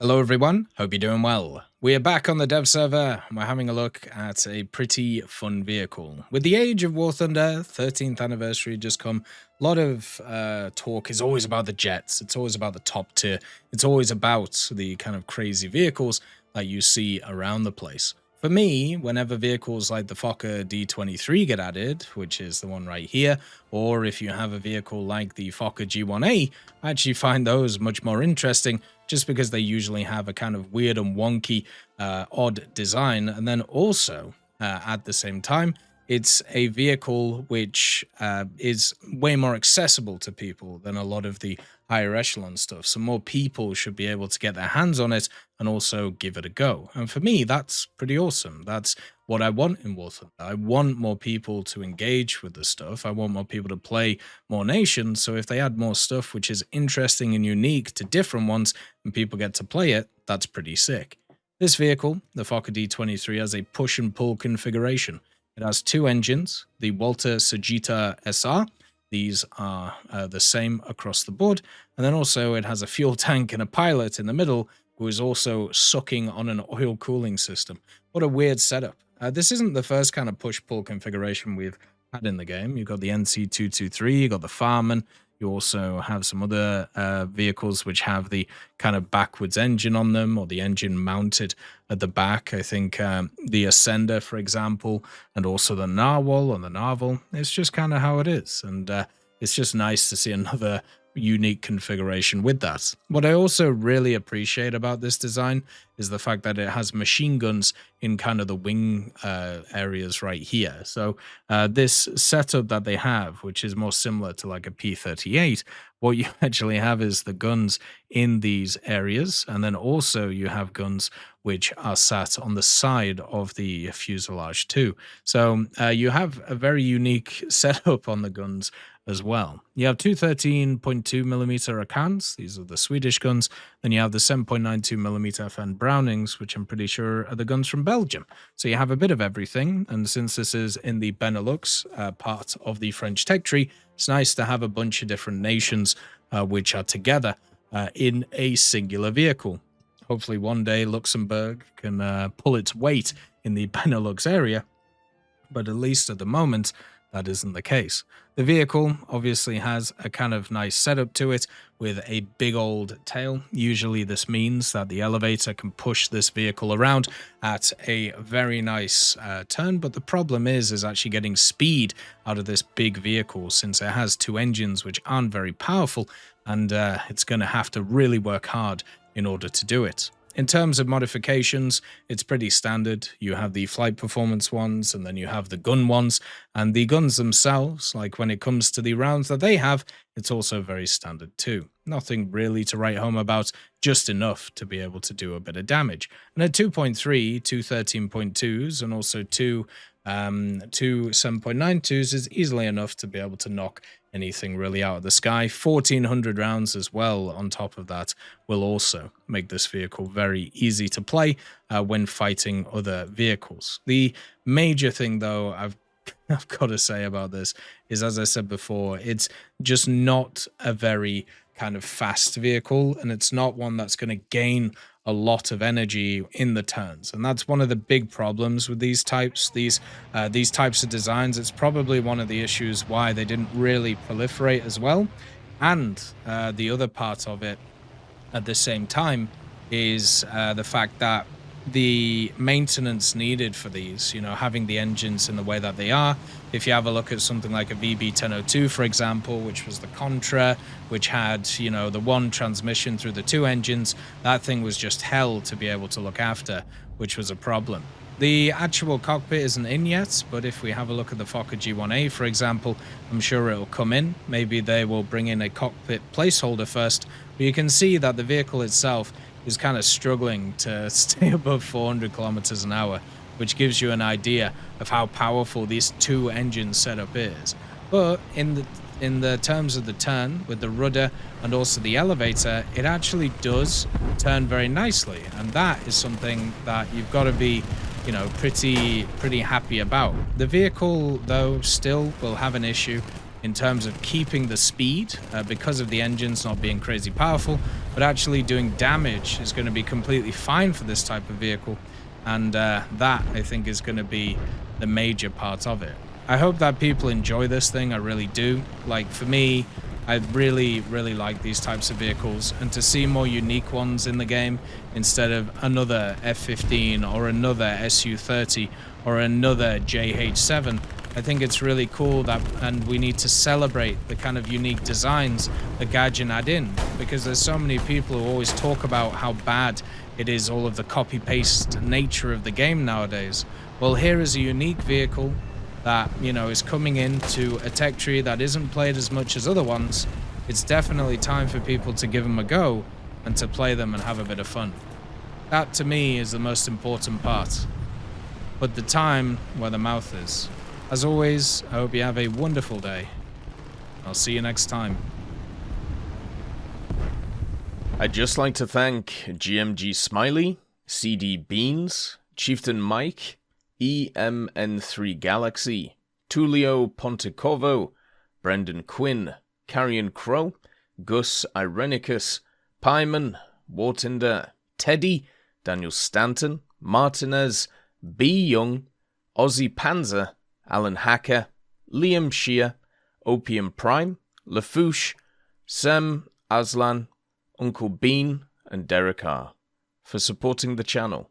Hello everyone, hope you're doing well. We are back on the dev server and we're having a look at a pretty fun vehicle. With the Age of War Thunder 13th anniversary just come, a lot of talk is always about the jets, it's always about the top tier, it's always about the kind of crazy vehicles that you see around the place. For me, whenever vehicles like the Fokker D.XXIII get added, which is the one right here, or if you have a vehicle like the Fokker G1A, I actually find those much more interesting just because they usually have a kind of weird and wonky, odd design. And then also, at the same time, it's a vehicle which is way more accessible to people than a lot of the higher echelon stuff. So more people should be able to get their hands on it and also give it a go. And for me, that's pretty awesome. That's what I want in War Thunder. I want more people to engage with the stuff. I want more people to play more nations. So if they add more stuff which is interesting and unique to different ones and people get to play it, that's pretty sick. This vehicle, the Fokker D.XXIII, has a push and pull configuration. It has two engines, the Walter Sagita SR. These are the same across the board. And then also it has a fuel tank and a pilot in the middle who is also sucking on an oil cooling system. What a weird setup. This isn't the first kind of push-pull configuration we've had in the game. You've got the NC223, you've got the Farman. You also have some other vehicles which have the kind of backwards engine on them, or the engine mounted at the back. I think the Ascender, for example, and also the Narwhal and the Narval. It's just kind of how it is. And it's just nice to see another unique configuration with that. What I also really appreciate about this design is the fact that it has machine guns in kind of the wing areas right here. So this setup that they have, which is more similar to like a P-38, what you actually have is the guns in these areas, and then also you have guns which are sat on the side of the fuselage too. So you have a very unique setup on the guns as well. You have two 13.2mm Akans, these are the Swedish guns. Then you have the 7.92mm FN Brownings, which I'm pretty sure are the guns from Belgium. So you have a bit of everything, and since this is in the Benelux part of the French tech tree, it's nice to have a bunch of different nations which are together in a singular vehicle. Hopefully one day Luxembourg can pull its weight in the Benelux area, but at least at the moment, that isn't the case. The vehicle obviously has a kind of nice setup to it with a big old tail. Usually this means that the elevator can push this vehicle around at a very nice turn, but the problem is actually getting speed out of this big vehicle since it has two engines which aren't very powerful, and it's going to have to really work hard in order to do it. In terms of modifications, it's pretty standard. You have the flight performance ones, and then you have the gun ones, and the guns themselves, like when it comes to the rounds that they have, it's also very standard too. Nothing really to write home about, just enough to be able to do a bit of damage. And at 2.3, two 13.2s, and also two 7.92s is easily enough to be able to knock anything really out of the sky. 1400 rounds as well on top of that will also make this vehicle very easy to play when fighting other vehicles. The major thing though I've got to say about this is, as I said before, it's just not a very kind of fast vehicle, and it's not one that's going to gain a lot of energy in the turns, and that's one of the big problems with these types of designs. It's probably one of the issues why they didn't really proliferate as well. And the other part of it at the same time is the fact that the maintenance needed for these, having the engines in the way that they are. If you have a look at something like a VB1002, for example, which was the Contra, which had, the one transmission through the two engines, that thing was just hell to be able to look after, which was a problem. The actual cockpit isn't in yet, but if we have a look at the Fokker G1A, for example, I'm sure it'll come in. Maybe they will bring in a cockpit placeholder first, but you can see that the vehicle itself is kind of struggling to stay above 400 kilometers an hour, which gives you an idea of how powerful this two engine setup is. But in the terms of the turn with the rudder and also the elevator, it actually does turn very nicely, and that is something that you've got to be pretty happy about. The vehicle though still will have an issue in terms of keeping the speed because of the engines not being crazy powerful. but actually doing damage is going to be completely fine for this type of vehicle. And that, I think, is going to be the major part of it. I hope that people enjoy this thing. I really do. Like, for me, I really, really like these types of vehicles, and to see more unique ones in the game instead of another F-15 or another Su-30 or another JH-7, I think it's really cool that, and we need to celebrate the kind of unique designs that Gaijin add in, because there's so many people who always talk about how bad it is, all of the copy-paste nature of the game nowadays. Well, here is a unique vehicle that, you know, is coming into a tech tree that isn't played as much as other ones. It's definitely time for people to give them a go and to play them and have a bit of fun. That, to me, is the most important part. Put the time where the mouth is. As always, I hope you have a wonderful day. I'll see you next time. I'd just like to thank GMG Smiley, CD Beans, Chieftain Mike, EMN3 Galaxy, Tulio Pontecorvo, Brendan Quinn, Carrion Crow, Gus Irenicus, Pyman, Wartinder, Teddy, Daniel Stanton, Martinez, B. Young, Ozzy Panzer, Alan Hacker, Liam Shear, Opium Prime, Lafouche, Sem, Aslan, Uncle Bean, and Derek R. for supporting the channel.